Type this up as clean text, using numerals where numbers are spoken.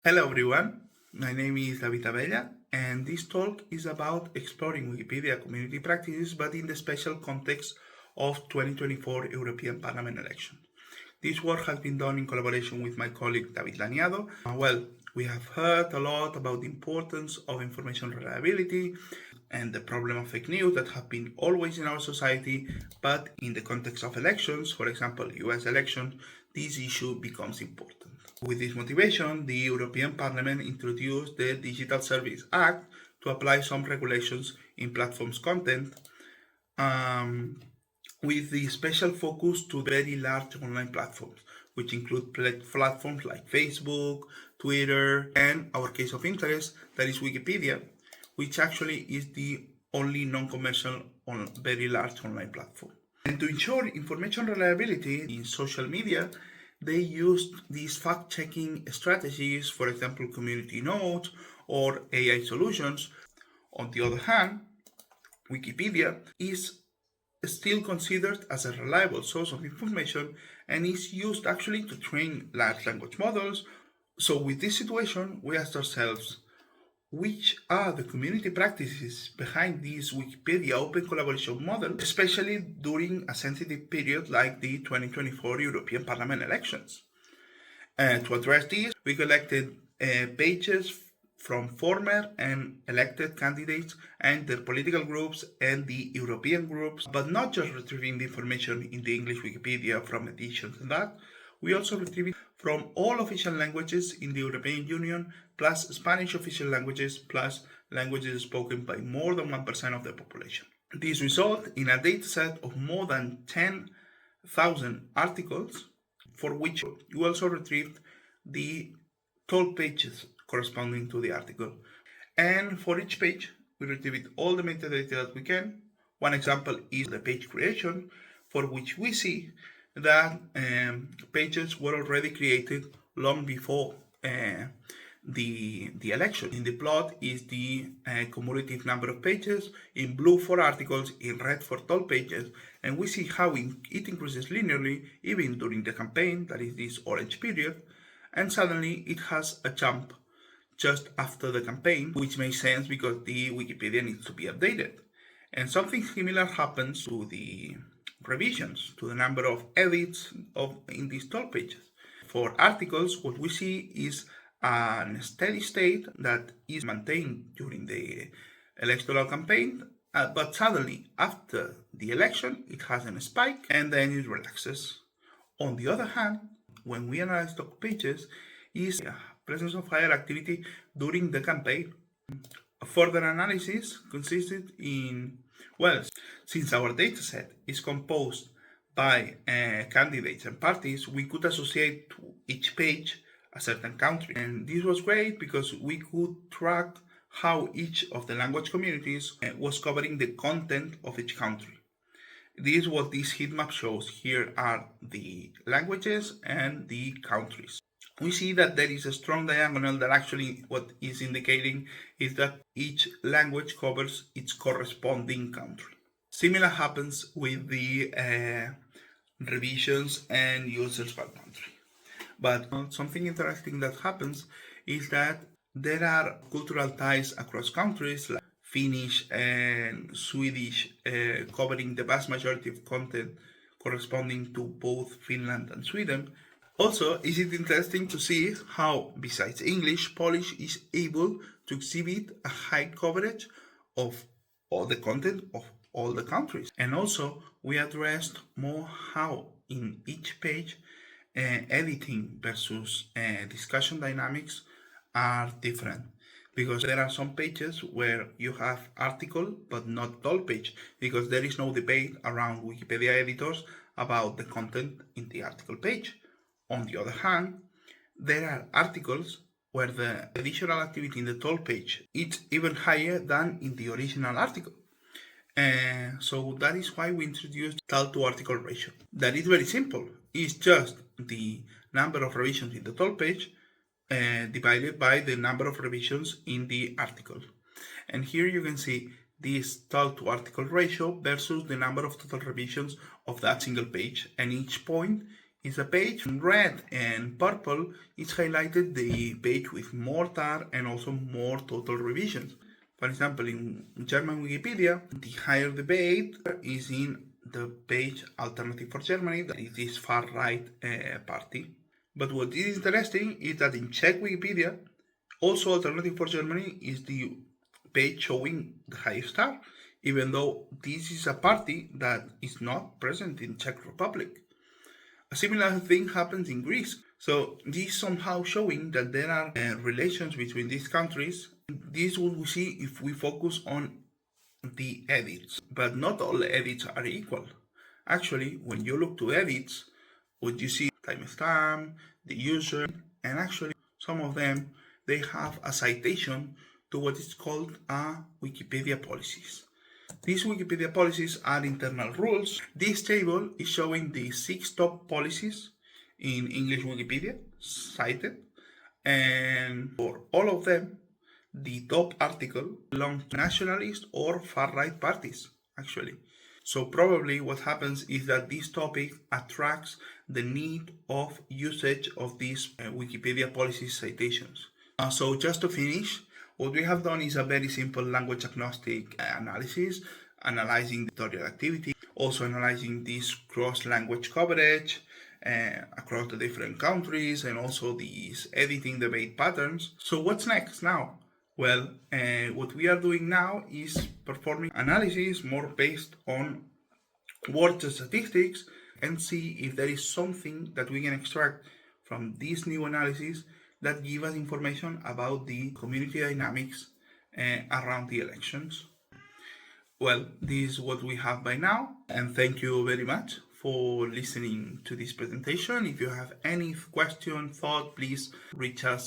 Hello everyone, my name is David Abella and this talk is about exploring Wikipedia community practices but in the special context of 2024 European Parliament election. This work has been done in collaboration with my colleague David Laniado. We have heard a lot about the importance of information reliability and the problem of fake news that have been always in our society, but in the context of elections, for example, US elections, this issue becomes important. With this motivation, the European Parliament introduced the Digital Services Act to apply some regulations in platforms content, with the special focus to very large online platforms, which include platforms like Facebook, Twitter, and our case of interest, that is Wikipedia, which actually is the only non-commercial very large online platform. And to ensure information reliability in social media, they used these fact-checking strategies, for example, community notes or AI solutions. On the other hand, Wikipedia is still considered as a reliable source of information and is used actually to train large language models. So with this situation, we asked ourselves, which are the community practices behind this Wikipedia open collaboration model, especially during a sensitive period like the 2024 European Parliament elections? To address this, we collected pages from former and elected candidates and their political groups and the European groups, but not just retrieving the information in the English Wikipedia from editions and that, we also retrieved it from all official languages in the European Union, plus Spanish official languages, plus languages spoken by more than 1% of the population. This resulted in a dataset of more than 10,000 articles, for which we also retrieved the 12 pages corresponding to the article. And for each page, we retrieved all the metadata that we can. One example is the page creation, for which we see that pages were already created long before the election. In the plot is the cumulative number of pages, in blue for articles, in red for 12 pages, and we see how it increases linearly even during the campaign, that is this orange period, and suddenly it has a jump just after the campaign, which makes sense because the Wikipedia needs to be updated. And something similar happens to the revisions, to the number of edits in these 12 pages. For articles, what we see is a steady state that is maintained during the electoral campaign, but suddenly after the election it has a spike and then it relaxes. On the other hand, when we analyze stock pages, is a presence of higher activity during the campaign. Further analysis consisted in, since our dataset is composed by candidates and parties, we could associate to each page a certain country. And this was great because we could track how each of the language communities was covering the content of each country. This is what this heat map shows. Here are the languages and the countries. We see that there is a strong diagonal that actually what is indicating is that each language covers its corresponding country. Similar happens with the revisions and users per country. But something interesting that happens is that there are cultural ties across countries, like Finnish and Swedish covering the vast majority of content corresponding to both Finland and Sweden. Also, is it interesting to see how, besides English, Polish is able to exhibit a high coverage of all the content of all the countries. And also, we addressed more how in each page editing versus discussion dynamics are different. Because there are some pages where you have article but not all page, because there is no debate around Wikipedia editors about the content in the article page. On the other hand, there are articles where the additional activity in the toll page is even higher than in the original article. So that is why we introduced toll to article ratio. That is very simple. It's just the number of revisions in the toll page divided by the number of revisions in the article. And here you can see this toll to article ratio versus the number of total revisions of that single page, and each point is a page. In red and purple is highlighted the page with more tar and also more total revisions. For example, in German Wikipedia, the higher debate is in the page Alternative for Germany, that is this far-right party. But what is interesting is that in Czech Wikipedia, also Alternative for Germany is the page showing the highest star, even though this is a party that is not present in Czech Republic. A similar thing happens in Greece. So this somehow showing that there are relations between these countries. This what we see if we focus on the edits, but not all edits are equal. Actually, when you look to edits, what you see timestamp, the user, and actually some of them, they have a citation to what is called a Wikipedia policies. These Wikipedia policies are internal rules. This table is showing the 6 top policies in English Wikipedia cited, and for all of them, the top article belongs to nationalist or far-right parties, actually. So probably what happens is that this topic attracts the need of usage of these Wikipedia policy citations. So just to finish, what we have done is a very simple language agnostic analysis, analyzing the editorial activity, also analyzing this cross-language coverage across the different countries, and also these editing debate patterns. So what's next now? Well, what we are doing now is performing analysis more based on words and statistics, and see if there is something that we can extract from this new analysis that give us information about the community dynamics around the elections. Well, this is what we have by now, and thank you very much for listening to this presentation. If you have any question, thought, please reach us.